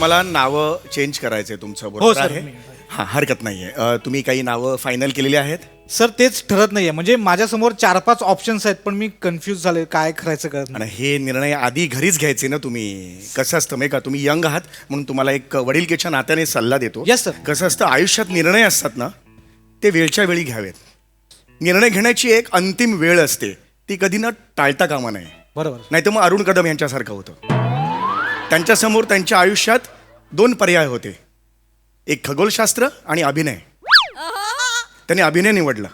तुम्हाला नावं चेंज करायचंय तुमचं हो, बरोबर सर, आहे मी- हां हरकत नाहीये तुम्ही काही नावं फायनल केलेली आहेत सर तेच ठरत नाहीये म्हणजे माझ्यासमोर 4-5 ऑप्शन्स आहेत पण मी कन्फ्यूज झाले काय करायचं कळत नाही. आणि हे निर्णय आधी घरीच घ्यायचे ना तुम्ही कसं असतं माहिती का तुम्ही यंग आहात म्हणून तुम्हाला एक वडीलकीच्या नात्याने सल्ला देतो Yes, sir. कसं असतं आयुष्यात निर्णय असतात ना ते वेळच्या वेळी घ्यावेत निर्णय घेण्याची एक अंतिम वेळ असते ती कधी न टाळता कामा नये बरोबर. नाही तर मग अरुण कदम यांच्यासारखं होतं त्यांच्यासमोर त्यांच्या आयुष्यात 2 पर्याय होते एक खगोलशास्त्र आणि अभिनय त्यांनी अभिनय निवडला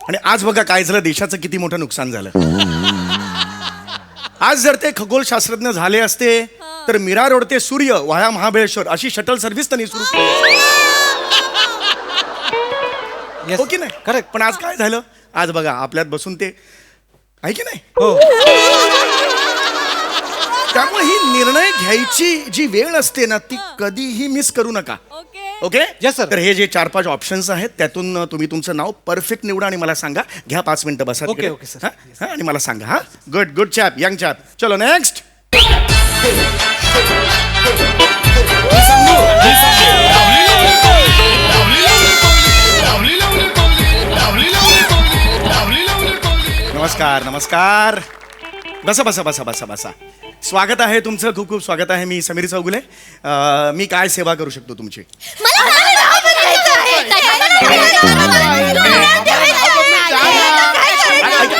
आणि आज बघा काय झालं देशाचं किती मोठं नुकसान झालं आज जर ते खगोलशास्त्रज्ञ झाले असते तर मीरा रोड ते सूर्य वाया महाबळेश्वर अशी शटल सर्व्हिस त्यांनी सुरू केली Yes. हो की नाही Correct. पण आज काय झालं आज बघा आपल्यात बसून ते आहे की नाही हो त्यामुळे ही निर्णय घ्यायची जी वेळ असते ना ती कधीही मिस करू नका ओके Yes, sir. तर हे जे 4-5 ऑप्शन्स आहेत त्यातून तुम्ही तुमचं नाव परफेक्ट निवडा आणि मला सांगा घ्या 5 मिनिटं बसा Okay, तिकडे. okay, sir. हा? हा, आणि मला सांगा हा गुड चॅप यंग चॅप चलो नेक्स्ट नमस्कार नमस्कार बसा बसा बसा बसा बसा स्वागत आहे तुमचं खूप खूप स्वागत आहे मी समीर चौगुले मी काय सेवा करू शकतो तुमची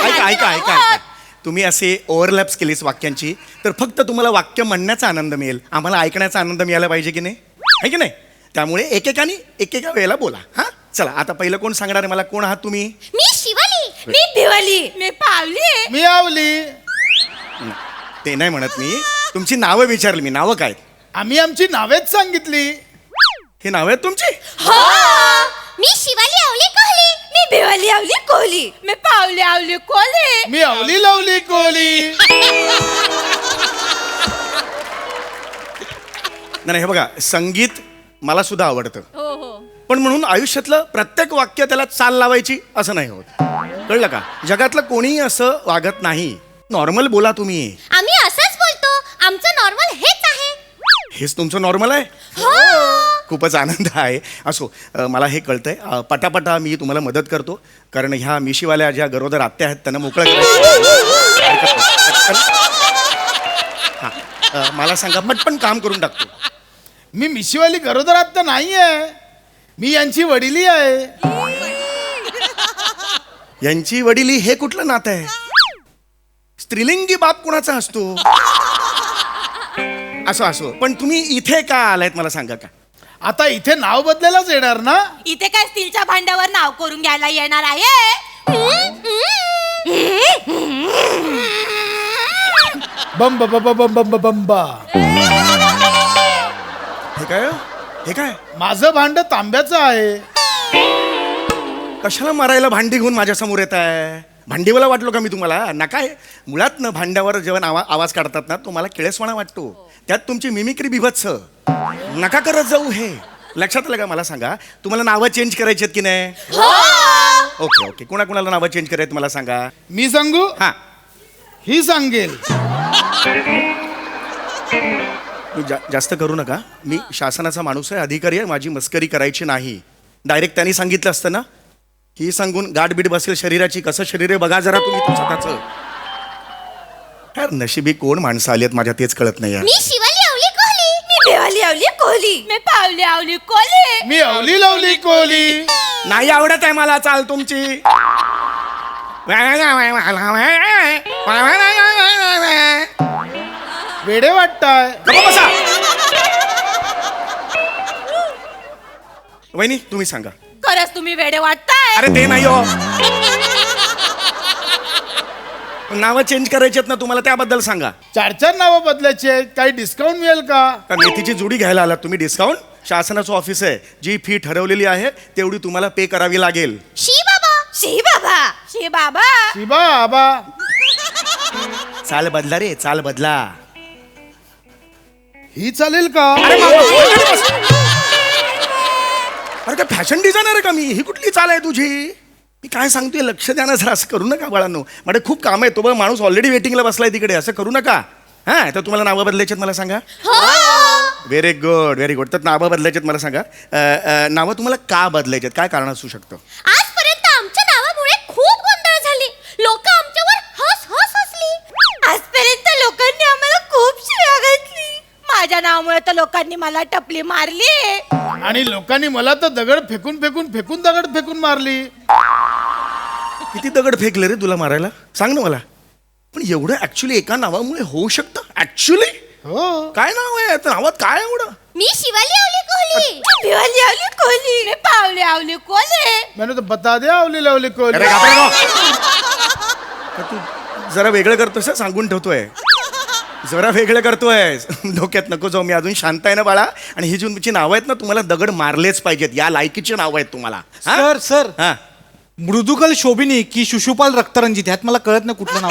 ऐका ऐका ऐका तुम्ही असे ओव्हरलॅप्स केलीस वाक्यांची तर फक्त तुम्हाला वाक्य म्हणण्याचा आनंद मिळेल आम्हाला ऐकण्याचा आनंद मिळाला पाहिजे की नाही आहे की नाही त्यामुळे एकेकानी एकेका वेळेला बोला हा चला आता पहिलं कोण सांगणार आहे मला कोण आहात तुम्ही मी शिवाली मी भिवाली मी पावली मी आवली ते नाही म्हणत मी तुमची नावं विचारली मी नावं काय आम्ही आमची नावेच सांगितली हे नाव आहेत तुमची हो मी शिवाली आवली कोहली मी भिवाली आवली कोहली मी पावली आवली कोहली मी आवली लावली कोहली नाही हे बघा संगीत मला सुद्धा आवडतं हो हो पण म्हणून आयुष्यातलं प्रत्येक वाक्य त्याला चाल लावायची असं नाही होत कळलं का जगातलं कोणीही असं वागत नाही नॉर्मल बोला तुम्ही आम्ही असंच बोलतो आमचं नॉर्मल हेच आहे हेच तुमचं नॉर्मल आहे हो खूपच आनंद आहे असो मला हे कळतंय पटापटा मी तुम्हाला मदत करतो कारण ह्या मिशीवाल्या ज्या गरोदर आत्या आहेत त्यांना मोकळं करायचं हां मला सांगा पटपण काम करून टाकतो मी मिशीवाली गरोदर आत्ता नाही आहे मी यांची वडिली आहे यांची वडिली हे कुठलं नातं आहे स्त्रीलिंगी बाप कुणाचा असतो असो असो पण तुम्ही इथे का आलायत मला सांगा का आता इथे नाव बदलायलाच येणार ना इथे काय स्टीलच्या भांड्यावर नाव करून घ्यायला येणार आहे बम बम बम बम बम बंबा हे काय हे काय माझं भांड तांब्याचं आहे कशाला मारायला भांडी घेऊन माझ्या समोर येत आहे भांडीवाला वाटलो का मी तुम्हाला नका आहे मुळात ना भांड्यावर जेव्हा आवाज काढतात ना तो मला किळसवाणा वाटतो त्यात तुमची मिमिक्री बिभत्स नका करत जाऊ हे लक्षात आलं का मला सांगा तुम्हाला नावं चेंज करायची आहेत की नाही ओके ओके कोणाकोणाला नावं चेंज करायची मला सांगा मी सांगू हां ही सांगेल जास्त करू नका मी शासनाचा माणूस आहे अधिकारी आहे माझी मस्करी करायची नाही डायरेक्ट त्यांनी सांगितलं असतं ना ही सांगून गाठबीट बसेल शरीराची कसं शरीर आहे बघा जरा तुम्ही स्वतःचं यार नशिबी कोण माणसं आली आहेत माझ्या तेच कळत नाही यार मी शिवाली आवली कोहली मी भिवाली आवली कोहली मी पावली आवली कोहली मी आवली लावली कोहली नाही आवडत आहे मला चाल तुमची वेडे वाटताय गप्प बसा. वहिनी तुम्ही सांगा खरंच तुम्ही वेडे वाटताय अरे ते नाही हो नावं चेंज करायची आहेत ना तुम्हाला त्याबद्दल सांगा 4 नावं बदलायची आहेत काही डिस्काउंट मिळेल का का मेथीची जुडी घ्यायला आलात तुम्ही डिस्काउंट शासनाचं ऑफिस आहे जी फी ठरवलेली आहे तेवढी तुम्हाला पे करावी लागेल शी बाबा शी बाबा शी बाबा शिबा आबा चाल बदला रे चाल बदला ही चालेल का अरे काय फॅशन डिझायनर आहे का मी ही कुठली चाल आहे तुझी मी काय सांगतोय लक्ष द्या ना जरा असं करू नका बाळांनो माझे खूप काम आहे तो बघ माणूस ऑलरेडी वेटिंगला बसलाय तिकडे असं करू नका हा तर तुम्हाला नावं बदलायची आहेत मला सांगा हो व्हेरी गुड व्हेरी गुड. तर नावं बदलायचे मला सांगा. नावं तुम्हाला का बदलायचे काय कारण असू शकतं? आजपर्यंत आमच्या नावामुळे खूप गोंधळ झाली. लोक आमच्यावर हस हस हसली. आजपर्यंत लोकांनी आम्हाला खूप शिव्या घातली. माझ्या नावामुळे तर लोकांनी मला टपली मारली. आणि लोकांनी मला तर दगड फेकून फेकून फेकून दगड फेकून मारली. किती दगड फेकले रे तुला मारायला सांग ना मला. पण एवढं ऍक्च्युली एका नावामुळे होऊ शकतं ऍक्च्युली? हो काय नाव आहे त्या नावात काय एवढं? मी शिवाली आवली कोहली. शिवाली आवली कोहली. मी पावली आवली कोहली. मैंने तो बता दिया अवली लवली कोहली. अरे घाबरू नको. का तू जरा वेगळं करतोस हं? सांगून ठेवतोय जरा वेगळं करतोय. डोक्यात नको जाऊ. मी अजून शांत आहे ना बाळा. आणि ही जी तुमची नावं आहेत ना तुम्हाला दगड मारलेच पाहिजेत. या लायकीची नावं आहेत तुम्हाला. हा? सर हा मृदुकल शोभिनी की शिशुपाल रक्तरंजित ह्यात मला कळत नाही कुठलं नाव.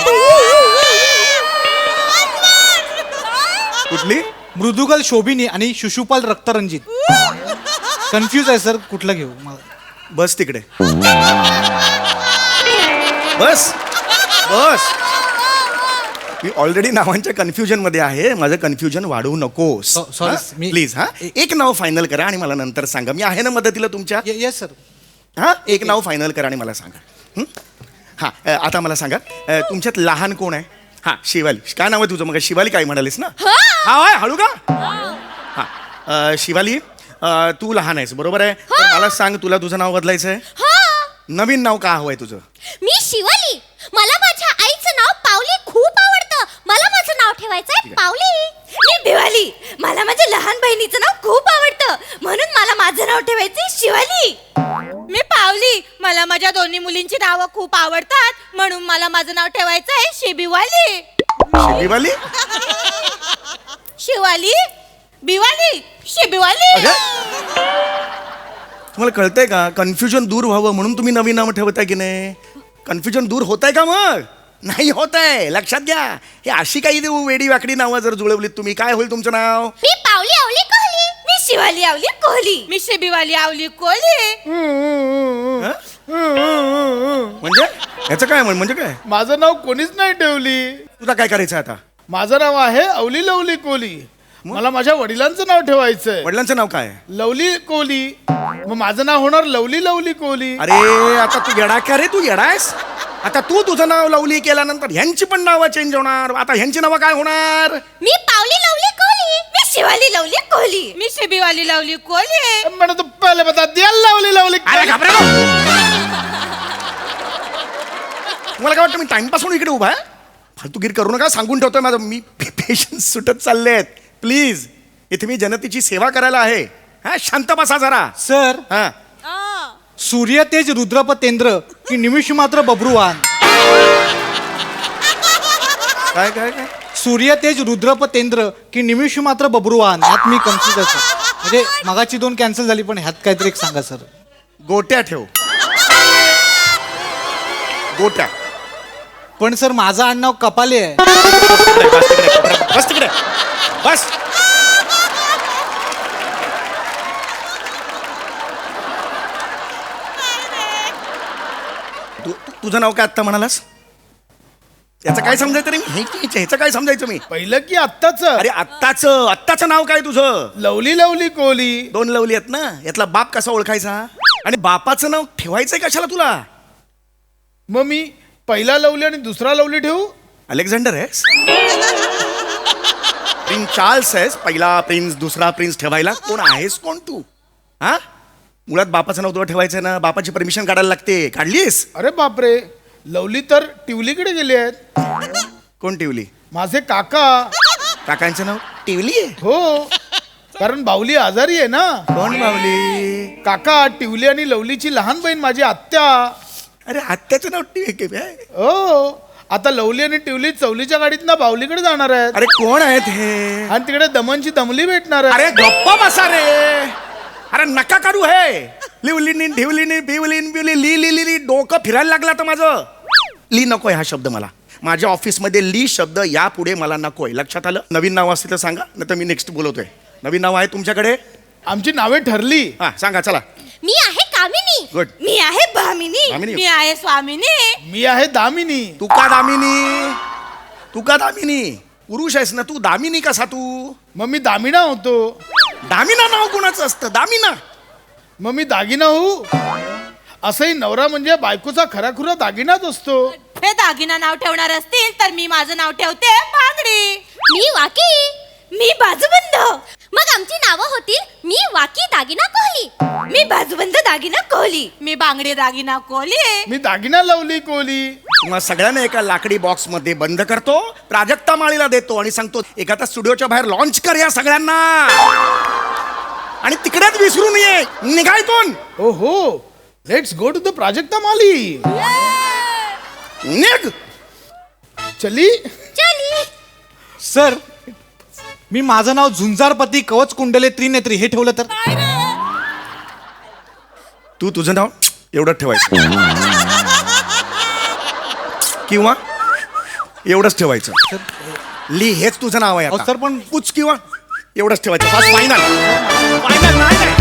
कुठली? मृदुकल शोभिनी आणि शिशुपाल रक्तरंजित. कन्फ्यूज आहे सर कुठलं घेऊ मला. बस तिकडे बस बस. मी ऑलरेडी नावांच्या कन्फ्युजन मध्ये आहे. माझं कन्फ्युजन वाढवू नकोस. sorry, मी- प्लीज हा एक नाव फायनल करा आणि मला नंतर सांगा. मी आहे ना मदतीला तुमच्या. Yes sir. हा एक नाव फायनल करा आणि मला सांगा. हं? हा आता मला सांगा तुमच्यात लहान कोण आहे? हा शिवाली. काय नाव आहे तुझं? मग शिवाली काय म्हणालीस ना? हा होय हळू का? हा शिवाली तू लहान आहेस बरोबर आहे. तर मला सांग तुला तुझं नाव बदलायचं आहे? नवीन नाव का हवंय तुझं? मी शिवाली. मला माझ्या आईचं नाव पावली खूप आवडतं. मला माझं नाव ठेवायचंय पावली. मी भिवाली. मला माझ्या लहान बहिणीचं नाव खूप आवडतं म्हणून मला माझं नाव ठेवायचंय शिवाली. मी पावली. मला माझ्या दोन्ही मुलींची नावं खूप आवडतात म्हणून मला माझं नाव ठेवायचंय शिबिवाली. शिवाली? शिवाली बिवाली शिबिवाली. तुम्हाला कळतंय का? कन्फ्युजन दूर व्हावं म्हणून तुम्ही नवीन नाव ठेवताय की नाही? कन्फ्युजन दूर होत आहे का? मग नाही होत आहे. लक्षात घ्या. हे अशी काही वेडी वाकडी नावं जर जुळवलीत तुम्ही काय होईल तुमचं नाव? मी पावली आवली कोहली. मी शिवाली आवली कोहली. मी शिबिवाली आवली कोहली. हं? म्हणजे ह्याचं काय म्हणजे काय? माझं नाव कोणीच नाही ठेवली. तुला काय करायचं आता? माझं नाव आहे अवली लवली कोहली. मला माझ्या वडिलांचं नाव ठेवायचंय वडिलांचं नाव काय? लवली कोहली. मग माझं नाव होणार लवली लवली कोहली. अरे आता तू येडा का रे? तू येडायस? आता तू तुझं नाव लवली केल्यानंतर ह्यांची पण नावं चेंज होणार. आता ह्यांची नावं काय होणार? मी पावली लवली कोहली. मी शिवाली लवली कोहली. मी शिबिवाली लवली कोहली. मैंने तो पहले बता दिया लवली लवली अरे कोहली. घाबरा नको. तुम्हाला काय वाटतं मी टाइमपास म्हणून इकडे उभा आहे? फालतूगिरी करू नका. सांगून ठेवतोय माझं. मी पेशन्स सुटत चालले आहेत. प्लीज इथे मी जनतेची सेवा करायला आहे. हा शांत बसा जरा. सर हा सूर्य तेज रुद्रपतेंद्र की निमिष मात्र बब्रुवान. काय काय काय? सूर्य तेज रुद्रपतेंद्र की निमिष मात्र बब्रुवान. ह्यात मी कन्फ्यूज आहे सर. म्हणजे मगाची 2 कॅन्सल झाली पण ह्यात काहीतरी एक सांगा सर. गोट्या ठेव. गोट्या. पण सर माझं आडनाव कपाले आहे. बस तिकडे बस. तुझं नाव काय आत्ता म्हणालास? याचं काय समजायचं रे? ह्याचं काय समजायचं मी? पहिलं की आत्ताच अरे आत्ताचं नाव काय तुझं? Lovely lovely Kohli. 2 लवली आहेत ना. यातला बाप कसा ओळखायचा? आणि बापाचं नाव ठेवायचंय कशाला तुला? मग मी पहिला लवली आणि दुसरा लवली ठेवू? अलेक्झांडर आहेस? प्रिन्स चार्ल्स आहेस? पहिला प्रिन्स दुसरा प्रिन्स ठेवायला? कोण आहेस कोण तू? हा मुळात बापाचं नाव तुला ठेवायचं ना. बापाची परमिशन काढायला लागते. काढलीस? अरे बापरे, लवली तर टिवलीकडे गेली आहेत. कोण टिवली? माझे काका. काकांचं नाव टिवली आहे? हो, कारण बावली आजारी आहे ना. कोण बावली? काका टिवली आणि लवलीची लहान बहीण माझी आत्या. अरे आत्याचं नाव टिवली आहे? हो, आता लवली आणि टिवली चवलीच्या गाडीत ना बावलीकडे जाणार आहेत. अरे कोण आहेत हे? आणि तिकडे दमनची दमली भेटणार आहे. अरे गप्पा बसा रे. अरे नका करू हे. लिवलीनी ढिवलीनी बिवलीन बिवली ली ली ली ली डोकं फिरायला लागला तर माझं. ली नकोय हा शब्द मला. माझ्या ऑफिसमध्ये ली शब्द यापुढे मला नकोय. लक्षात आलं? नवीन नाव असतील तर सांगा, नाही तर मी नेक्स्ट बोलवतोय. नवीन नाव आहे तुमच्याकडे? आमची नावे ठरली. हा सांगा चला. मी आहे कामिनी. Good. मी आहे भामिनी. भामिनी. मी आहे स्वामिनी. मी आहे दामिनी. तू का दामिनी? तू का दामिनी? पुरुष आहेस ना तू, दामिनी कसा तू? मग मी दामिना होतो. दामिना नाव कोणाचं असतं? दामिना. मग मी दागिना होऊ? असंही नवरा म्हणजे बायकोचा खराखुरा दागिनाच असतो. हे दागिना नाव ठेवणार असतील तर मी माझं नाव ठेवते बांगडी. मी वाकी. मी बाजूबंद. मग आमची नावं होतील मी वाकी दागिना कोहली. मी बाजूबंद दागिना कोहली. मी बांगडी दागिना कोहली. मी दागिना लवली कोहली. तुम्हा सगळ्यांना एका लाकडी बॉक्स मध्ये बंद करतो, प्राजक्ता माळीला देतो आणि सांगतो एखाद्या स्टुडिओच्या बाहेर लॉन्च कर या सगळ्यांना आणि तिकडेच विसरून ये. निघाय कोण? ओ हो, let's go to the Prajakta Mali. निघ. चली. चली. सर मी माझं नाव झुंजारपती कवच कुंडले त्रिनेत्री हे ठेवलं तर? तू तुझं नाव एवढंच ठेवायचं किंवा एवढंच ठेवायचं. ली हेच तुझं नाव आहे अहो, आता. सर, पण- कुछ किंवा एवढंच ठेवायचं. फायनल. फायनल नाही.